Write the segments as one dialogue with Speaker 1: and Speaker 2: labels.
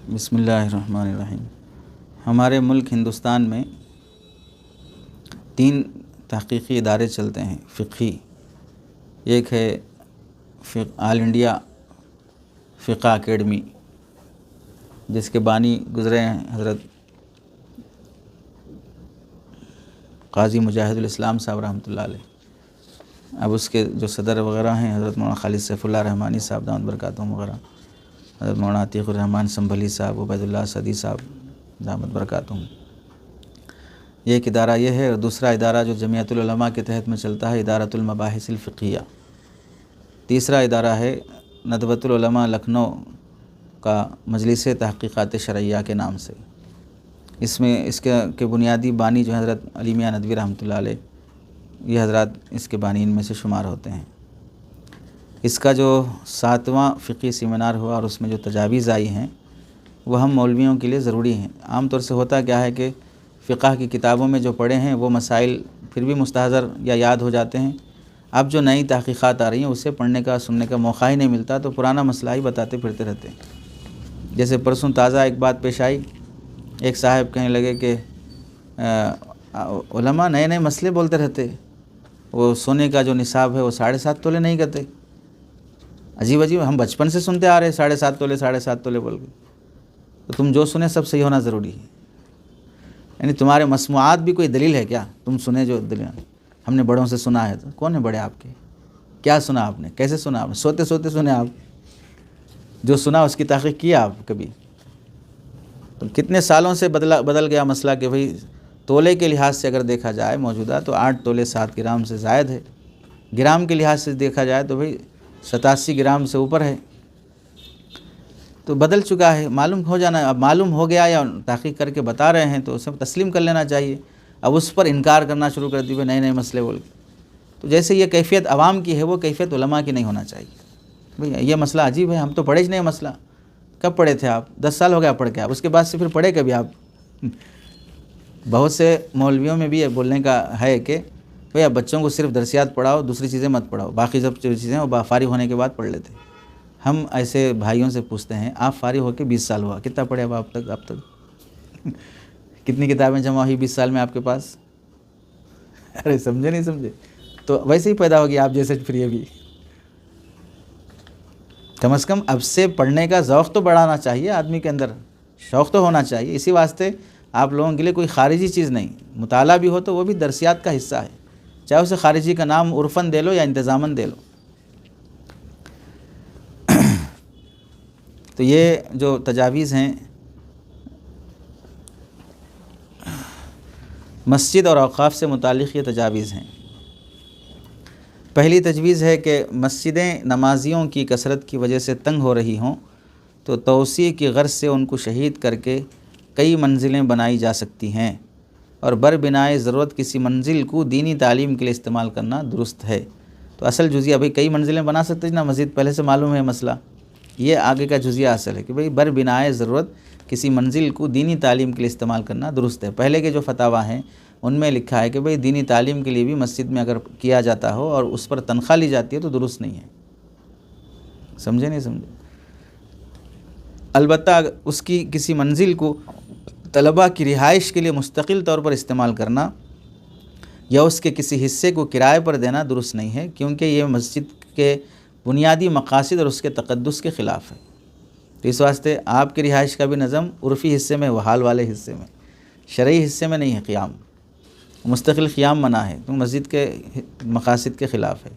Speaker 1: बिस्मिल्लाहिर्रहमानिर्रहीम। हमारे मुल्क हिंदुस्तान में 3 तहक़ीक़ी इदारे चलते हैं फ़िक़ही। एक है ऑल इंडिया फ़िक़ह अकेडमी, जिसके बानी गुज़रे हैं हज़रत क़ाज़ी मुजाहिदुल इस्लाम साहब रहमतुल्लाह अलैह। अब उसके जो सदर वग़ैरह हैं हज़रत मौलाना खालिद सैफ़ुल्लाह रहमानी साहब दामत बरकातुहुम वग़ैरह, हज़रत मौलाना अतीक़ुर रहमान संभली साहब, उबैदुल्लाह सदी साहब दामत बरकातुहुम। ये एक इदारा ये है। और दूसरा इदारा जो जमियतुल उलमा के तहत में चलता है, इदारतुल मबाहिसिल फ़िक़हिया। तीसरा इदारा है नदवतुल उलमा लखनऊ का मजलिस तहक़ीक़ात शरइया के नाम से। इसमें इसके बुनियादी बानी जो हज़रत अली मियाँ नदवी रहमतुल्लाह अलैह, ये हज़रात इसके बानी इनमें से शुमार होते हैं। इसका जो 7वां फ़िक़ही सेमिनार हुआ और उसमें जो तजावीज़ आई हैं वह हम मौलवियों के लिए ज़रूरी हैं। आम तौर से होता क्या है कि फ़िक़ह की किताबों में जो पढ़े हैं वो मसाइल फिर भी मुस्तहज़र या याद हो जाते हैं। अब जो नई तहक़ीक़ात आ रही हैं उससे पढ़ने का सुनने का मौका ही नहीं मिलता, तो पुराना मसला ही बताते फिरते रहते हैं। जैसे परसों ताज़ा एक बात पेश आई, एक साहब कहने लगे कि उलमा नए नए मसले बोलते रहते, वो सोने का जो निसाब है वो 7.5 तोले नहीं करते। अजीब अजीब, हम बचपन से सुनते आ रहे 7.5 तोले 7.5 तोले बोल के। तो तुम जो सुने सब सही होना ज़रूरी है। यानी तुम्हारे मसमुआत भी कोई दलील है क्या? तुम सुने जो दलील हमने बड़ों से सुना है, तो कौन है बड़े आपके? क्या सुना आपने? कैसे सुना आपने? सोते सोते सुने आप? जो सुना उसकी तहक़ीक़ किया आप कभी? तो कितने सालों से बदल गया मसला कि भाई तोले के लिहाज से अगर देखा जाए मौजूदा तो 8 तोले 7 ग्राम से ज़ायद है। ग्राम के लिहाज से देखा जाए तो भाई 87 ग्राम से ऊपर है। तो बदल चुका है, मालूम हो जाना। अब मालूम हो गया या तहक़ीक़ करके बता रहे हैं तो उसे तस्लीम कर लेना चाहिए। अब उस पर इनकार करना शुरू कर दिए नए नए मसले बोल के। तो जैसे ये कैफ़ियत आवाम की है वो कैफ़ियत उलमा की नहीं होना चाहिए। भाई ये मसला अजीब है, हम तो पढ़े ही नहीं मसला। कब पढ़े थे आप? 10 साल हो गया पढ़ के, आप उसके बाद से फिर पढ़े कभी आप? बहुत से मौलवियों में भी ये बोलने का है कि भाई आप बच्चों को सिर्फ दरसियात पढ़ाओ, दूसरी चीज़ें मत पढ़ाओ, बाकी सब चीज़ें वो फारिग होने के बाद पढ़ लेते। हम ऐसे भाइयों से पूछते हैं, आप फारिग होकर 20 साल हुआ, कितना पढ़े अब तक? कितनी किताबें जमा हुई 20 साल में आपके पास? अरे समझे नहीं समझे? तो वैसे ही पैदा होगी आप जैसे फिर ये भी। कम से कम अब से पढ़ने का ज़ौक़ तो बढ़ाना चाहिए आदमी के अंदर, शौक़ तो होना चाहिए। इसी वास्ते आप लोगों के लिए कोई ख़ारिजी चीज़ नहीं, मुताला भी हो तो वो भी दरसियात का हिस्सा है, चाहे उसे ख़ारिजी का नाम उर्फ़न दे लो या इंतज़ामन दे लो। तो ये जो तजावीज़ हैं मस्जिद और औक़ाफ़ से मुताल्लिक़ ये तजावीज़ हैं। पहली तजवीज़ है कि मस्जिदें नमाजियों की कसरत की वजह से तंग हो रही हों तो तौसी की गर्ज़ से उनको शहीद करके कई मंजिलें बनाई जा सकती हैं और बरबिनाए ज़रूरत किसी मंजिल को दीनी तालीम के लिए इस्तेमाल करना दुरुस्त है। तो असल जुज़िया भाई कई मंजिलें बना सकते हैं ना मस्जिद, पहले से मालूम है मसला। ये आगे का जुज़िया असल है कि भाई बरबिनाए ज़रूरत किसी मंजिल को दीनी तालीम के लिए इस्तेमाल करना दुरुस्त है। पहले के जो फतावा हैं उनमें लिखा है कि भाई दीनी तालीम के लिए भी मस्जिद में अगर किया जाता हो और उस पर तनख्वाह ली जाती है तो दुरुस्त नहीं है। समझे नहीं समझे? अलबत्ता उसकी किसी मंजिल को तलबा की रिहाइश के लिए मुस्तकिल तौर पर इस्तेमाल करना या उसके किसी हिस्से को किराए पर देना दुरुस्त नहीं है, क्योंकि ये मस्जिद के बुनियादी मकासद और उसके तक़द्दुस के ख़िलाफ़ है। तो इस वास्ते आपकी रिहाइश का भी नज़म उर्फ़ी हिस्से में, वहाल वाले हिस्से में, शरई हिस्से में नहीं है। क़ियाम मुस्तकिल क़ियाम मना है, तो मस्जिद के मकासद के ख़िलाफ़ है।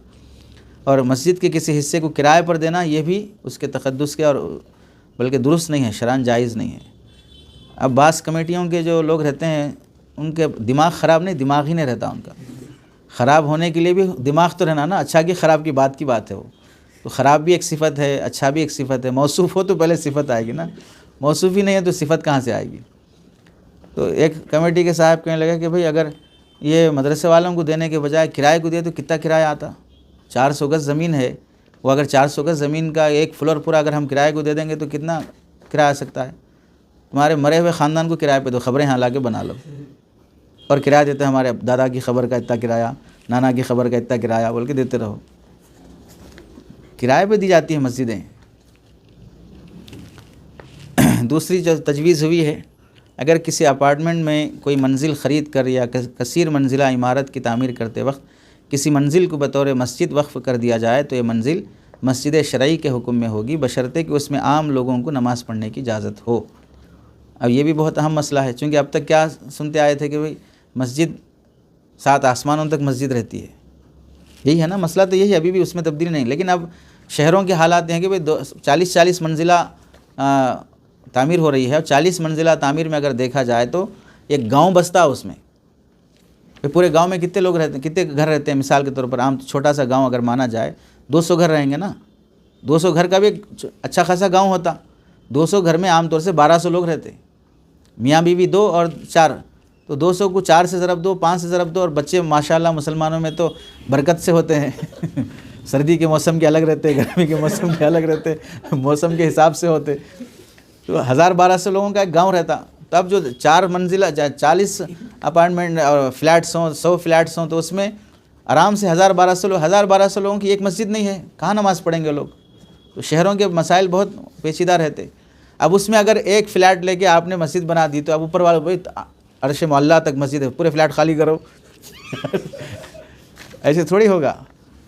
Speaker 1: और मस्जिद के किसी हिस्से को किराए पर देना ये भी उसके तक़द्दुस के और बल्कि दुरुस्त नहीं है, शरअन जायज़ नहीं है। अब बास कमेटियों के जो लोग रहते हैं उनके दिमाग ख़राब नहीं, दिमाग ही नहीं रहता उनका। ख़राब होने के लिए भी दिमाग तो रहना ना, अच्छा की ख़राब की बात है वो। तो ख़राब भी एक सिफ़त है, अच्छा भी एक सिफ़त है। मौसूफ़ हो तो पहले सिफ़त आएगी ना, मौसूफ़ ही नहीं है तो सिफ़त कहाँ से आएगी? तो एक कमेटी के साहब कहने लगे कि भाई अगर ये मदरसे वालों को देने के बजाय किराए को दिए तो कितना किराया आता? 400 गज़ ज़मीन है, वो अगर 400 गज़ ज़मीन का एक फ्लोर पूरा अगर हम किराए को दे देंगे तो कितना किराया आ सकता है? तुम्हारे मरे हुए ख़ानदान को किराए पे दो, ख़बरें यहाँ ला के बना लो और किराया देते हैं। हमारे दादा की ख़बर का इतना किराया, नाना की ख़बर का इतना किराया बोल के देते रहो। किराए पे दी जाती है मस्जिदें। दूसरी जो तजवीज़ हुई है, अगर किसी अपार्टमेंट में कोई मंजिल ख़रीद कर या कसीर मंजिला इमारत की तामीर करते वक्त किसी मंजिल को बतौर मस्जिद वक्फ़ कर दिया जाए तो ये मंजिल मस्जिद शरई के हुक्म में होगी, बशर्ते कि उसमें आम लोगों को नमाज़ पढ़ने की इजाज़त हो। अब ये भी बहुत अहम मसला है, चूँकि अब तक क्या सुनते आए थे कि भाई मस्जिद 7 आसमानों तक मस्जिद रहती है, यही है ना मसला, तो यही अभी भी उसमें तब्दीली नहीं। लेकिन अब शहरों के हालात हैं कि भाई 40-40 मंजिला तामीर हो रही है, और 40 मंजिला तामीर में अगर देखा जाए तो एक गांव बसता है उसमें। पूरे गांव में कितने लोग रहते हैं, कितने घर रहते हैं? मिसाल के तौर पर आम छोटा सा गांव अगर माना जाए 200 घर रहेंगे ना, 200 घर का भी एक अच्छा खासा गांव होता। 200 घर में आमतौर से 1200 लोग रहते, मियाँ बीवी 2 और 4, तो 200 को 4 से ज़रब दो, 5 से ज़रब दो, और बच्चे माशाल्लाह मुसलमानों में तो बरकत से होते हैं सर्दी के मौसम के अलग रहते, गर्मी के मौसम के अलग रहते, मौसम के हिसाब से होते, तो 1000-1200 लोगों का एक गाँव रहता। तब जो 4 मंजिला 40 अपार्टमेंट और फ्लैट्स हों, 100 फ्लैट्स हों, तो उसमें आराम से 1000-1200 लोगों की एक मस्जिद नहीं है, कहाँ नमाज़ पढ़ेंगे लोग? तो शहरों के मसाइल बहुत पेचीदा रहते। अब उसमें अगर एक फ़्लैट लेके आपने मस्जिद बना दी तो अब ऊपर वाले भाई अर्श मोहल्ला तक मस्जिद है, पूरे फ्लैट खाली करो ऐसे थोड़ी होगा।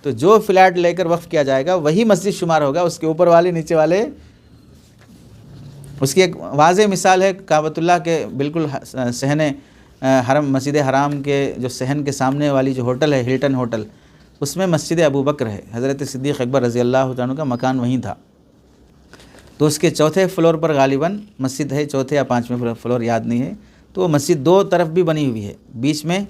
Speaker 1: तो जो फ्लैट लेकर वक्फ किया जाएगा वही मस्जिद शुमार होगा, उसके ऊपर वाले नीचे वाले। उसकी एक वाज़ेह मिसाल है काबतुल्लाह के बिल्कुल सहने हरम, मस्जिद हराम के जो सहन के सामने वाली जो होटल है, हिल्टन होटल, उसमें मस्जिद अबू बकर है, हज़रत सिद्दीक़ अकबर रज़ी अल्लाह तआला का मकान वहीं था। तो उसके चौथे फ्लोर पर गालिबन मस्जिद है, चौथे या 5वें फ्लोर याद नहीं है। तो वो मस्जिद 2 तरफ भी बनी हुई है, बीच में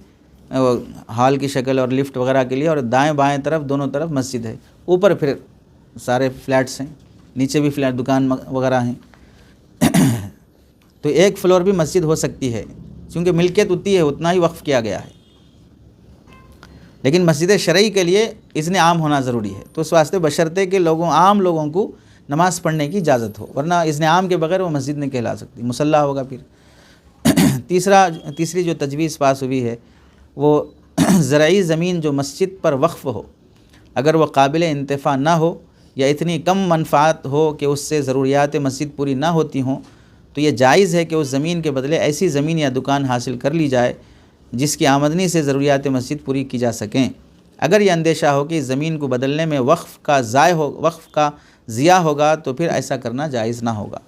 Speaker 1: हॉल की शक्ल और लिफ्ट वगैरह के लिए, और दाएं बाएं तरफ दोनों तरफ मस्जिद है। ऊपर फिर सारे फ्लैट्स हैं, नीचे भी फ्लैट दुकान वगैरह हैं तो एक फ्लोर भी मस्जिद हो सकती है, क्योंकि मिल्कियत उतनी है, उतना ही वक्फ़ किया गया है। लेकिन मस्जिद शरई के लिए इज़्न आम होना ज़रूरी है, तो उस वास्ते बशर्ते कि आम लोगों को नमाज़ पढ़ने की इजाज़त हो, वरना इज़्न आम के बगैर वो मस्जिद नहीं कहला सकती, मुसल्ला होगा फिर। तीसरी जो तजवीज़ पास हुई है वो ज़रई ज़मीन जो मस्जिद पर वक्फ़ हो, अगर वह काबिल इंतफ़ा ना हो या इतनी कम मनफ़ात हो कि उससे ज़रूरियात मस्जिद पूरी ना होती हों, तो ये जायज़ है कि उस ज़मीन के बदले ऐसी ज़मीन या दुकान हासिल कर ली जाए जिसकी आमदनी से ज़रूरियात मस्जिद पूरी की जा सकें। अगर यह अंदेशा हो कि इस ज़मीन को बदलने में वक्फ़ का ज़िया होगा तो फिर ऐसा करना जायज़ ना होगा।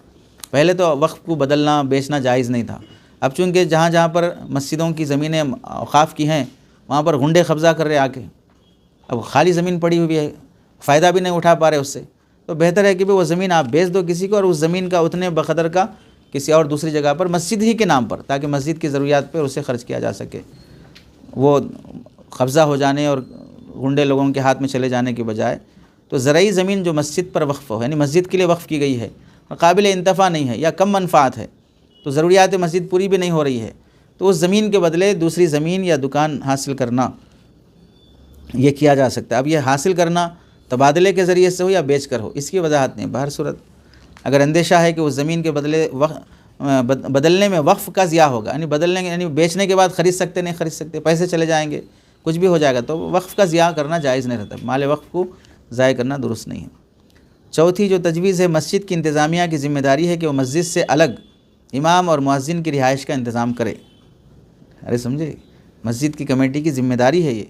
Speaker 1: पहले तो वक्फ़ को बदलना बेचना जायज़ नहीं था। अब चूँकि जहाँ जहाँ पर मस्जिदों की ज़मीनें औक़ाफ़ की हैं वहाँ पर गुंडे कब्ज़ा कर रहे आके, अब खाली ज़मीन पड़ी हुई है, फ़ायदा भी नहीं उठा पा रहे उससे, तो बेहतर है कि भाई वो ज़मीन आप बेच दो किसी को, और उस ज़मीन का उतने बक़दर का किसी और दूसरी जगह पर मस्जिद ही के नाम पर, ताकि मस्जिद की ज़रूरियात पर उसे ख़र्च किया जा सके। वो कब्ज़ा हो जाने और गुंडे लोगों के हाथ में चले जाने के बजाय, तो ज़रई ज़मीन जो मस्जिद पर वक्फ़ हो, यानी मस्जिद के लिए वक्फ़ की गई है, काबिल इंतफ़ा नहीं है या कम मनफ़ात है, तो ज़रूरियात मस्जिद पूरी भी नहीं हो रही है, तो उस ज़मीन के बदले दूसरी ज़मीन या दुकान हासिल करना ये किया जा सकता है। अब ये हासिल करना तबादले के ज़रिए से हो या बेच कर हो, इसकी वजाहत नहीं। बहर सूरत अगर अंदेशा है कि उस ज़मीन के बदले बदलने में वक्फ़ का ज़िया होगा, यानी बदलने यानी बेचने के बाद ख़रीद सकते नहीं ख़रीद सकते, पैसे चले जाएंगे, कुछ भी हो जाएगा, तो वक्फ़ का ज़िया करना जायज़ नहीं रहता। माल वक्फ़ को ज़ाय करना दुरुस्त नहीं है। चौथी जो तजवीज़ है, मस्जिद की इंतज़ामिया की ज़िम्मेदारी है कि वह मस्जिद से अलग इमाम और मुअज्जिन की रिहाइश का इंतज़ाम करे। अरे समझे, मस्जिद की कमेटी की ज़िम्मेदारी है ये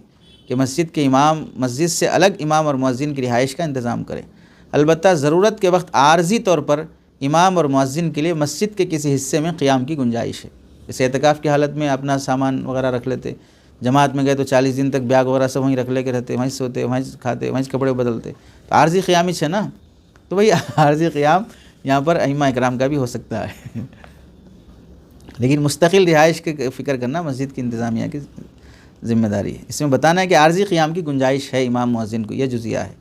Speaker 1: कि मस्जिद के इमाम मस्जिद से अलग इमाम और मुअज्जिन की रिहाइश का इंतज़ाम करें। अलबत्ता ज़रूरत के वक्त आर्जी तौर पर इमाम और मुअज्जिन के लिए मस्जिद के किसी हिस्से में क़ियाम की गुंजाइश है। जैसे एतकाफ़ की हालत में अपना सामान वगैरह रख लेते, जमात में गए तो 40 दिन तक बैग वगैरह सब वहीं रख ले के रहते, वहीं सोते, वहीं खाते, वहीं कपड़े बदलते, तो आर्जी क़ियाम ही है ना। तो भाई आर्जी क़ियाम यहाँ पर अइम्मा इकराम का भी हो सकता है लेकिन मुस्तकिल रिहाइश की फ़िक्र करना मस्जिद की इंतज़ामिया की ज़िम्मेदारी है। इसमें बताना है कि आर्जी क़ियाम की गुंजाइश है इमाम मुअज्जिन को, यह जुज़िया है।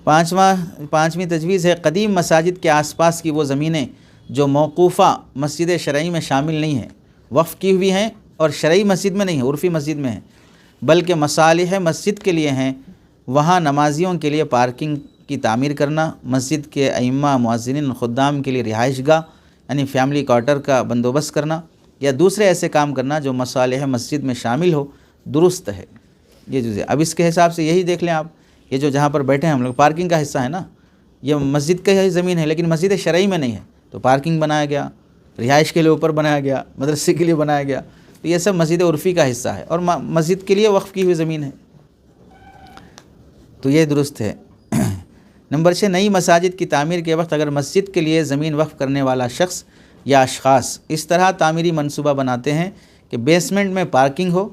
Speaker 1: पाँचवीं तजवीज़ है, क़दीम मसाजिद के आसपास की वो ज़मीनें जो मौक़ूफ़ा मस्जिद शरई में शामिल नहीं हैं, वक़्फ़ की हुई हैं और शरई मस्जिद में नहीं है, उर्फ़ी मस्जिद में है, बल्कि मसालिह मस्जिद के लिए हैं, वहाँ नमाजियों के लिए पार्किंग की तामीर करना, मस्जिद के अइम्मा मुअज्जिनीन खुद्दाम के लिए रिहाइशगाह यानी फैमिली क्वार्टर का बंदोबस्त करना या दूसरे ऐसे काम करना जो मसालिह मस्जिद में शामिल हो, दुरुस्त है। ये जुज़े अब इसके हिसाब से यही देख लें आप, ये जो जहाँ पर बैठे हैं हम लोग, पार्किंग का हिस्सा है ना, ये मस्जिद का ही ज़मीन है, लेकिन मस्जिद शरई में नहीं है, तो पार्किंग बनाया गया, रिहाइश के लिए ऊपर बनाया गया, मदरसे के लिए बनाया गया। तो ये सब मस्जिद उर्फ़ी का हिस्सा है और मस्जिद के लिए वक्फ़ की हुई ज़मीन है, तो ये दुरुस्त है। नंबर 6, नई मसाजिद की तामीर के वक्त अगर मस्जिद के लिए ज़मीन वक्फ़ करने वाला शख्स या अशख़ास इस तरह तामीरी मनसूबा बनाते हैं कि बेसमेंट में पार्किंग हो,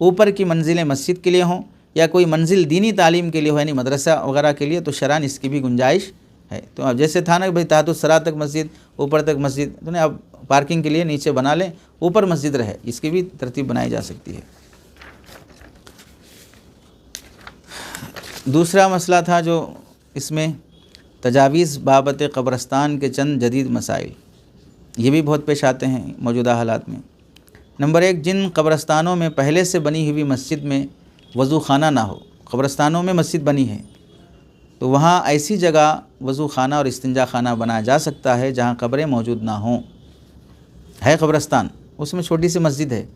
Speaker 1: ऊपर की मंजिलें मस्जिद के लिए हों या कोई मंजिल दीनी तालीम के लिए हो, यानी मदरसा वगैरह के लिए, तो शरअन इसकी भी गुंजाइश है। तो अब जैसे था ना भाई ताहतुस्सरा तक मस्जिद, ऊपर तक मस्जिद, तो नहीं अब पार्किंग के लिए नीचे बना लें, ऊपर मस्जिद रहे, इसकी भी तरतीब बनाई जा सकती है। दूसरा मसला था जो इसमें तजावीज़ बाबत क़ब्रस्तान के चंद जदीद मसाइल, ये भी बहुत पेश आते हैं मौजूदा हालात में। नंबर 1, जिन क़ब्रस्तानों में पहले से बनी हुई मस्जिद में वज़ू ख़ाना ना हो, क़ब्रस्तानों में मस्जिद बनी है तो वहाँ ऐसी जगह वज़ू ख़ाना और इस्तिंजा ख़ाना बनाया जा सकता है जहाँ कब्रें मौजूद ना हों। है क़ब्रस्तान, उसमें छोटी सी मस्जिद है,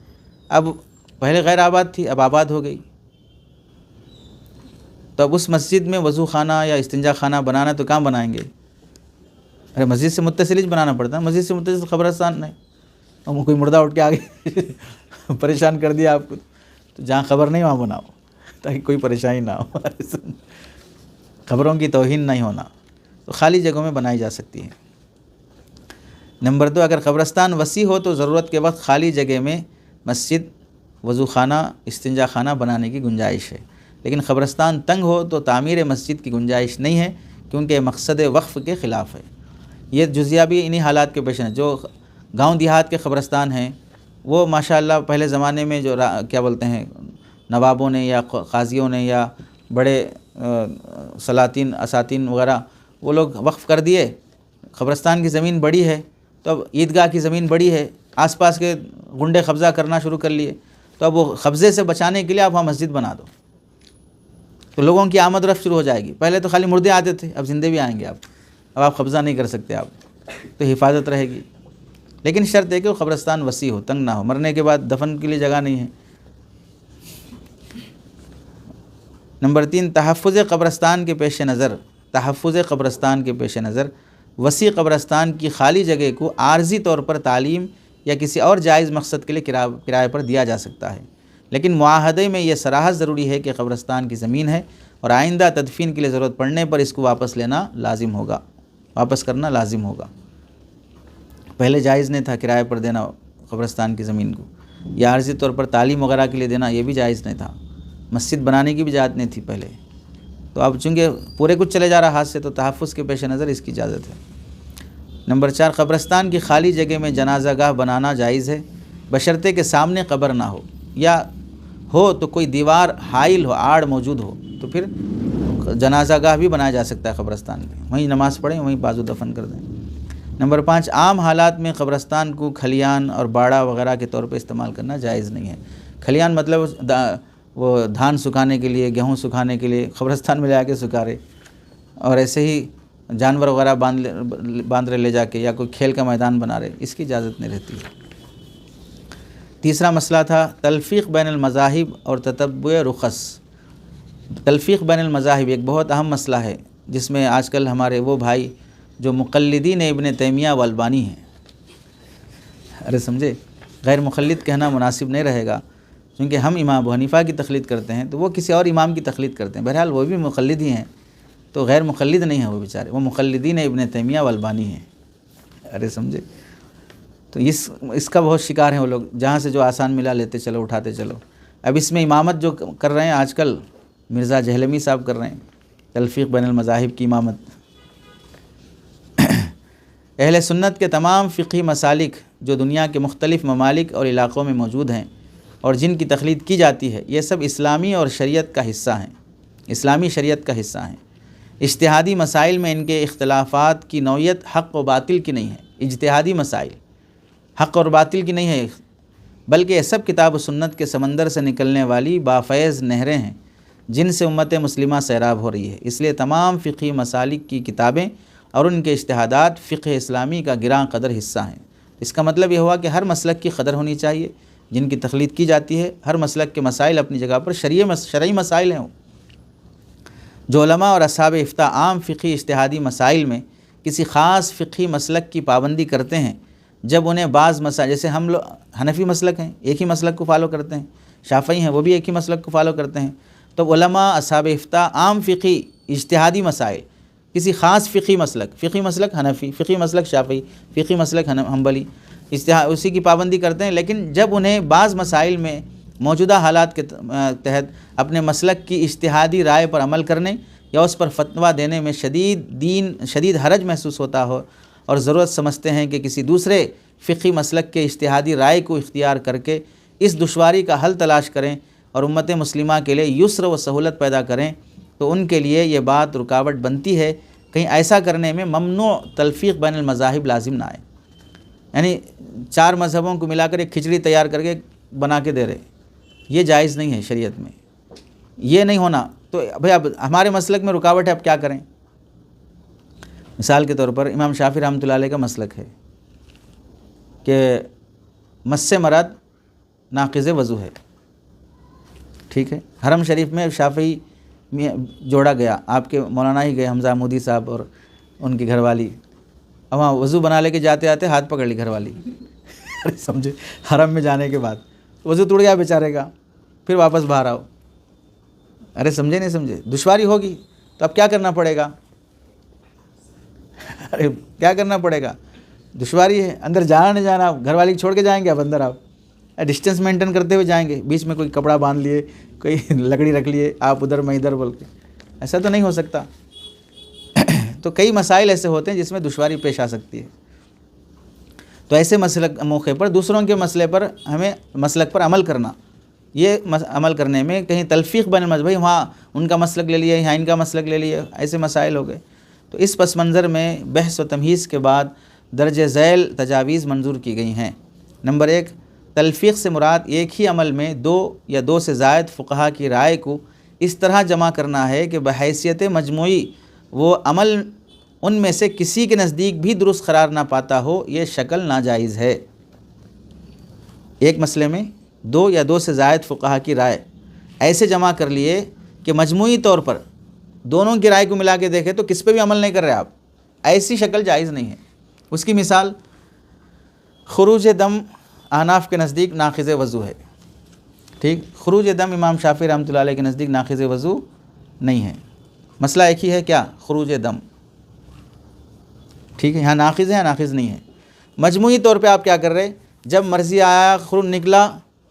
Speaker 1: अब पहले गैर आबाद थी, अब आबाद हो गई, तो अब उस मस्जिद में वज़ू ख़ाना या इस्तिंजा ख़ाना बनाना तो कहाँ बनाएंगे? अरे मस्जिद से मुत्तसिल ही बनाना पड़ता है, मस्जिद से मुत्तसिल क़ब्रस्तान नहीं, और कोई मुर्दा उठ के आगे परेशान कर दिया आपको, तो जहाँ ख़बर नहीं वहाँ बनाओ ताकि कोई परेशानी ना हो, ख़बरों की तौहीन नहीं होना, तो खाली जगहों में बनाई जा सकती है। नंबर 2, अगर क़ब्रस्तान वसी हो तो ज़रूरत के वक्त खाली जगह में मस्जिद, वज़ू ख़ाना, इस्तिंजा ख़ाना बनाने की गुंजाइश है, लेकिन क़ब्रस्तान तंग हो तो तामीर मस्जिद की गुंजाइश नहीं है क्योंकि मकसद वक्फ़ के ख़िलाफ़ है। ये जुज़िया भी इन्हीं हालात के पेश है। जो गांव देहात के क़ब्रस्तान हैं वो माशाअल्लाह पहले ज़माने में जो क्या बोलते हैं नवाबों ने या क़ाज़ियों ने या बड़े सलातीन असातीन वगैरह वो लोग वक्फ़ कर दिए, क़ब्रस्तान की ज़मीन बड़ी है तो अब ईदगाह की ज़मीन बड़ी है, आसपास के गुंडे कब्ज़ा करना शुरू कर लिए, तो अब वो कब्ज़े से बचाने के लिए आप वहाँ मस्जिद बना दो, तो लोगों की आमद रफ्त शुरू हो जाएगी। पहले तो खाली मुर्दे आते थे, अब जिंदे भी आएंगे आप, अब आप कब्ज़ा नहीं कर सकते आप, तो हिफाजत रहेगी। लेकिन शर्त है कि वो क़ब्रस्तान वसी हो, तंग ना हो, मरने के बाद दफन के लिए जगह नहीं है। नंबर 3, तहफ़्फ़ुज़ क़ब्रस्तान के पेश नज़र, तहफ़्फ़ुज़ क़ब्रस्तान के पेश नज़र वसी क़ब्रस्तान की खाली जगह को आर्ज़ी तौर पर तालीम या किसी और जायज़ मकसद के लिए किराए पर दिया जा सकता है, लेकिन मुआहदे में यह सराहत ज़रूरी है कि क़ब्रस्तान की ज़मीन है और आइंदा तदफ़ीन के लिए ज़रूरत पड़ने पर इसको वापस लेना लाजिम होगा, वापस करना लाजिम होगा। पहले जायज़ नहीं था किराए पर देना क़ब्रस्तान की ज़मीन को, या आर्ज़ी तौर पर तालीम वगैरह के लिए देना, ये भी जायज़ नहीं था, मस्जिद बनाने की भी इजाज़त नहीं थी पहले, तो अब चूँकि पूरे कुछ चले जा रहा हाथ से, तो तहफ़्फ़ुज़ के पेश नज़र इसकी इजाज़त है। नंबर 4, क़ब्रस्तान की खाली जगह में जनाज़ा गाह बनाना जायज़ है बशर्ते के सामने कब्र ना हो, या हो तो कोई दीवार हाइल हो, आड़ मौजूद हो, तो फिर जनाज़ा गाह भी बनाया जा सकता है क़ब्रस्तान में, वहीं नमाज़ पढ़ें, वहीं बाजू दफन कर दें। नंबर 5, आम हालात में क़ब्रस्तान को खलियान और बाड़ा वगैरह के तौर पर इस्तेमाल करना जायज़ नहीं है। खलियान मतलब वो धान सुखाने के लिए, गेहूँ सुखाने के लिए क़ब्रस्तान में ले आके सुखा रहे, और ऐसे ही जानवर वगैरह बांध रहे ले जाके, या कोई खेल का मैदान बना रहे, इसकी इजाज़त नहीं रहती है। तीसरा मसला था तलफ़ीक़ बैनुल मज़ाहिब और ततब्बुअ रुख़स। तलफ़ीक़ बैनुल मज़ाहिब एक बहुत अहम मसला है जिसमें आजकल हमारे वो भाई जो मुक़ल्लिदीन इब्न तैमिया व अलबानी हैं, अरे समझे, गैर मुक़ल्लिद कहना मुनासिब नहीं रहेगा क्योंकि हम इमाम अबू हनीफ़ा की तक़लीद करते हैं तो वो किसी और इमाम की तक़लीद करते हैं, बहरहाल वो भी मुक़ल्लिद ही हैं, तो गैर मुक़ल्लिद नहीं है वो बेचारे, वो मुक़ल्लिदीन इब्न तैमिया व अलबानी हैं, अरे समझे। तो इसका बहुत शिकार हैं वो लोग, जहाँ से जो आसान मिला लेते चलो, उठाते चलो। अब इसमें इमामत जो कर रहे हैं आजकल मिर्ज़ा जहलमी साहब कर रहे हैं, तलफ़ीक़ बैनुल मज़ाहिब की इमामत। अहले सुन्नत के तमाम फ़िक़ही मसालिक जो दुनिया के मुख्तलिफ़ ममालिक और इलाक़ों में मौजूद हैं और जिनकी तक़लीद की जाती है, ये सब इस्लामी और शरीयत का हिस्सा हैं, इस्लामी शरीयत का हिस्सा हैं। इज्तिहादी मसाइल में इनके इख्तलाफ़ात की नौइयत हक़ व बातिल की नहीं है, इज्तिहादी मसाइल हक़ और बातिल की नहीं है, बल्कि ये सब किताब सुन्नत के समंदर से निकलने वाली बाफ़ैज़ नहरें हैं जिनसे उम्मत मुस्लिमा सैराब हो रही है। इसलिए तमाम फ़िक़ही मसालिक की किताबें और उनके इज्तिहादात फ़िक़्ह इस्लामी का गिरां कदर हिस्सा हैं। इसका मतलब यह हुआ कि हर मसलक की कदर होनी चाहिए जिनकी तक़लीद की जाती है, हर मसलक के मसाइल अपनी जगह पर शरई मसाइल हैं। जो उलमा और अस्हाब इफ्ता आम फ़िक़ही इज्तिहादी मसाइल में किसी ख़ास फ़िक़ही मसलक की पाबंदी करते हैं जब उन्हें बाज़ मसाइल, जैसे हम लोग हनफ़ी मसलक हैं, एक ही मसलक को फ़ॉलो करते हैं, शाफ़ई हैं वो भी एक ही मसलक को फ़ॉलो करते हैं, तो उलमा अस्हाब इफ्ता आम फ़िक़ही इज्तिहादी मसाइल, किसी ख़ास फ़िक़ही मसलक हनफ़ी, फ़िक़ही मसलक शाफ़ई, फ़िक़ही मसलक हम्बली, उसी की पाबंदी करते हैं। लेकिन जब उन्हें बाज़ मसाइल में मौजूदा हालात के तहत अपने मसलक की इज्तिहादी राय पर अमल करने या उस पर फतवा देने में शदीद हरज महसूस होता हो और ज़रूरत समझते हैं कि किसी दूसरे फ़िक़ही मसलक के इज्तिहादी राय को इख्तियार करके इस दुश्वारी का हल तलाश करें और उम्मत मुस्लिमा के लिए युस्र व सहूलत पैदा करें, तो उनके लिए ये बात रुकावट बनती है कहीं ऐसा करने में ममनू तलफ़ीक़ बैन अल-मज़ाहिब लाजिम ना आए। यानी 4 मज़हबों को मिलाकर एक खिचड़ी तैयार करके बना के दे रहे, ये जायज़ नहीं है शरीयत में, ये नहीं होना। तो भाई अब हमारे मसलक में रुकावट है, अब क्या करें? मिसाल के तौर पर इमाम शाफ़ी रहमतुल्लाह अलैह का मसलक है कि मस्से मरद नाक़िज़ वज़ू है, ठीक है। हरम शरीफ में शाफ़ी में जोड़ा गया, आपके मौलाना ही गए हमज़ा मोदी साहब और उनकी घरवाली, अब वहाँ वज़ू बना लेके जाते आते हाथ पकड़ ली घरवाली अरे समझे, हरम में जाने के बाद वज़ू टूट गया बेचारे का, फिर वापस बाहर आओ। अरे समझे नहीं समझे, दुश्वारी होगी तो अब क्या करना पड़ेगा? अरे क्या करना पड़ेगा? दुश्वारी है, अंदर जाना नहीं जाना, घरवाली छोड़ के जाएंगे, अब अंदर आप डिस्टेंस मेंटेन करते हुए जाएंगे, बीच में कोई कपड़ा बांध लिए, कोई लकड़ी रख लिए, आप उधर मैं इधर बोल के, ऐसा तो नहीं हो सकता। तो कई मसाइल ऐसे होते हैं जिसमें दुश्वारी पेश आ सकती है। तो ऐसे मौके पर दूसरों के मसलक पर अमल करना, ये अमल करने में कहीं तलफ़ीक़ बन मज़हब, भाई वहाँ उनका मसलक ले लिया, यहाँ इनका मसलक ले लिया, ऐसे मसाइल हो गए। तो इस पस मंज़र में बहस व तमहीज़ के बाद दर्ज ज़ैल तजावीज़ मंजूर की गई हैं। नंबर 1, तलफ़ीक़ से मुराद एक ही अमल में 2 या 2 से ज़ायद फ़ुक़हा की राय को इस तरह जमा करना है कि बहैसियत मजमूई वो अमल उनमें से किसी के नज़दीक भी दुरुस्त करार ना पाता हो, ये शक्ल नाजायज़ है। एक मसले में 2 या 2 से ज़ायद फ़ुक़हा की राय ऐसे जमा कर लिए कि मजमूई तौर पर दोनों की राय को मिला के देखें तो किस पे भी अमल नहीं कर रहे आप, ऐसी शक्ल जायज़ नहीं है। उसकी मिसाल खुरूज दम अहनाफ के नज़दीक नाक़िज़ वज़ू है, ठीक। खुरूज दम इमाम शाफ़ी रहमतुल्लाह अलैह के नज़दीक नाक़िज़ वज़ू नहीं है, मसला एक ही है, क्या? खुरूज दम, ठीक है। यहाँ नाक़िज़ है, नाक़िज़ नहीं है। मजमूई तौर पे आप क्या कर रहे, जब मर्ज़ी आया खुरूज निकला,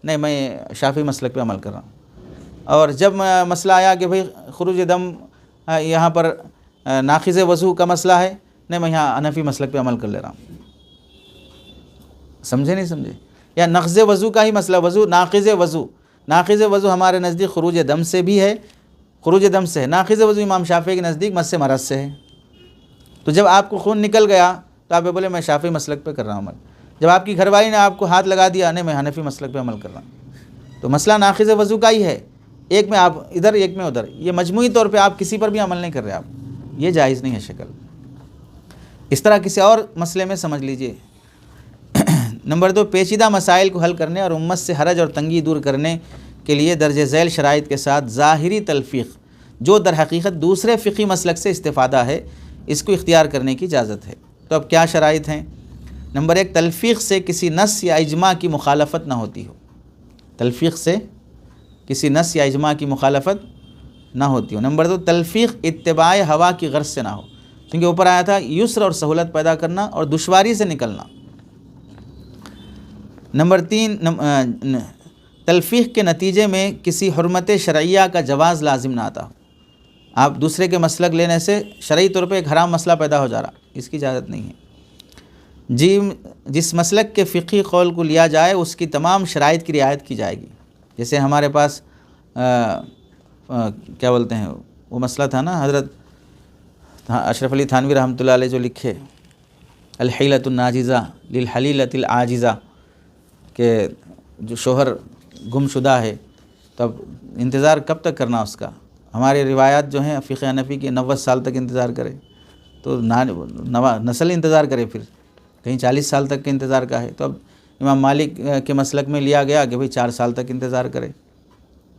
Speaker 1: नहीं मैं शाफ़ी मसलक पे अमल कर रहा हूँ, और जब मसला आया कि भाई खुरूज दम यहाँ पर नाक़िज़ वज़ू का मसला है, नहीं मैं यहाँ हनफ़ी मसलक पे अमल कर ले रहा हूँ। समझे नहीं समझे? या नक़्ज़ वज़ू का ही मसला, वज़ू नाक़िज़ वज़ू हमारे नज़दीक खुरूज दम से भी है, खुरूज दम से है। नाक़िज़ वज़ू इमाम शाफ़ी के नज़दीक मस्से मरज़ से है। तो जब आपको खून निकल गया तो आप बोले मैं शाफ़ी मसलक पे कर रहा हूँ अमल, जब आपकी घरवाली ने आपको हाथ लगा दिया, नहीं मैं हनफ़ी मसलक पे अमल कर रहा हूँ, तो मसला नाक़िज़ वज़ू का ही है, एक में आप इधर एक में उधर, ये मजमूई तौर पे आप किसी पर भी अमल नहीं कर रहे आप, ये जायज़ नहीं है शक्ल। इस तरह किसी और मसले में समझ लीजिए। नंबर 2, पेचीदा मसाइल को हल करने और उम्मत से हरज और तंगी दूर करने के लिए दर्ज झैल शराइत के साथ ज़ाहिरी तलफ़ीक़ जो दर हकीकत दूसरे फ़िक़ही मसलक से इस्तिफ़ादा है, इसको इख्तियार करने की इजाज़त है। तो अब क्या शराइत हैं? नंबर 1, तलफ़ीक़ से किसी नस या इजमा की मुखालफत ना होती हो, तलफ़ीक़ से किसी नस या इजमा की मुखालफत ना होती हो। नंबर 2, तलफ़ीक़ इत्तिबाए हवा की गर्ज़ से ना हो, क्योंकि ऊपर आया था युस्र और सहूलत पैदा करना और दुश्वारी से निकलना। नंबर 3, तलफ़ीक़ के नतीजे में किसी हुर्मत शरइया का जवाज़ लाजिम ना आता हो, आप दूसरे के मसलक लेने से शरई तौर पे एक हराम मसला पैदा हो जा रहा, इसकी इजाज़त नहीं है। जिस मसलक के फ़िक़ही कौल को लिया जाए उसकी तमाम शराइत की रियायत की जाएगी। जैसे हमारे पास क्या बोलते हैं वो मसला था ना, हज़रत अशरफ अली थानवी रहमतुल्लाह अलैह जो लिखे अल-हिलतुन नाजिज़ा लिल हलीलतिल आजिज़ा, कि जो शोहर गुमशुदा है तो अब इंतज़ार कब तक करना उसका। हमारी रिवायात जो हैं फ़िक़ह हनफ़ी की 90 साल तक इंतज़ार करे, तो नस्ल इंतज़ार करे, फिर कहीं 40 साल तक के इंतज़ार का है। तो अब इमाम मालिक के मसलक में लिया गया कि भाई 4 साल तक इंतज़ार करे।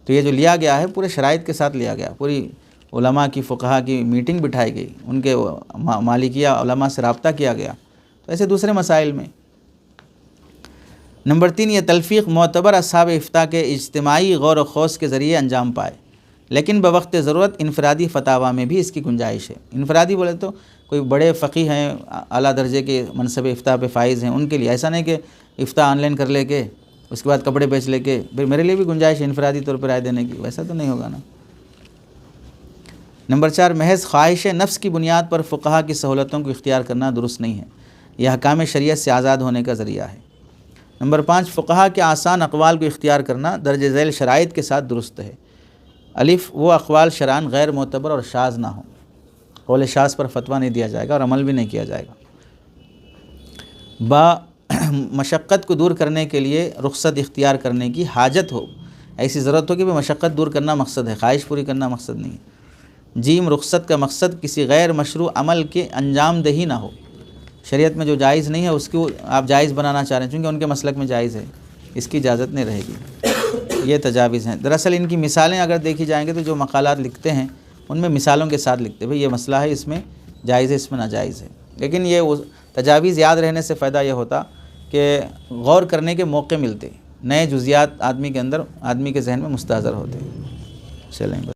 Speaker 1: तो ये जो लिया गया है पूरे शराइत के साथ लिया गया, पूरी उलमा की फ़ुक़हा की मीटिंग बिठाई गई, उनके मालिकिया उलमा से रब्ता किया गया। तो ऐसे दूसरे मसाइल में। नंबर 3, ये तलफ़ीक़ मोतबर अस्हाब इफ्ता के इज्तिमाई गौर व खौस के ज़रिए अंजाम पाए, लेकिन बवक्त ज़रूरत इनफ़रादी फ़तावा में भी इसकी गुंजाइश है। इनफ़रादी बोले तो कोई बड़े फ़क़ीह हैं, आला दर्जे के मनसब इफ्ता पे फ़ाइज़ हैं, उनके लिए। ऐसा नहीं कि इफ्ता ऑनलाइन कर लेके उसके बाद कपड़े बेच लेके फिर मेरे लिए भी गुंजाइश है इनफ़रादी तौर पर राय देने की, वैसा तो नहीं होगा ना। नंबर 4, महज़ ख्वाहिश नफ्स की बुनियाद पर फ़ुक़हा की सहूलतों को इख्तियार करना दुरुस्त नहीं है, यह अहकाम शरीयत से आज़ाद होने का ज़रिया है। नंबर 5, फ़ुक़हा के आसान अक़वाल को इख्तियार करना दर्ज झैल शराइत के साथ दुरुस्त है। अलिफ़, वो अक़वाल शरान गैर मोतबर और शाज़ ना हो, कौल शाज़ पर फतवा नहीं दिया जाएगा और अमल भी नहीं किया जाएगा। बा, मशक्क़त को दूर करने के लिए रुख़सत इख्तियार करने की हाजत हो, ऐसी ज़रूरत हो कि भाई मशक्क़त दूर करना मकसद है, ख्वाहिश पूरी करना मकसद नहीं है। जीम, रुख़सत का मकसद किसी गैर मशरू अमल के अंजाम दही ना हो, शरीयत में जो जायज़ नहीं है उसको आप जायज़ बनाना चाह रहे हैं, चूँकि उनके मसलक में जायज़ है, इसकी इजाज़त नहीं रहेगी। ये तजावीज़ हैं। दरअसल इनकी मिसालें अगर देखी जाएंगे तो जो मकालात लिखते हैं उनमें मिसालों के साथ लिखते हैं, भाई ये मसला है, इसमें जायज़ है, इसमें नाजायज़ है। लेकिन ये तजावीज़ याद रहने से फ़ायदा यह होता कि गौर करने के मौके मिलते, नए जुज़ियात आदमी के अंदर, आदमी के जहन में मुस्तहज़र होते। चलें।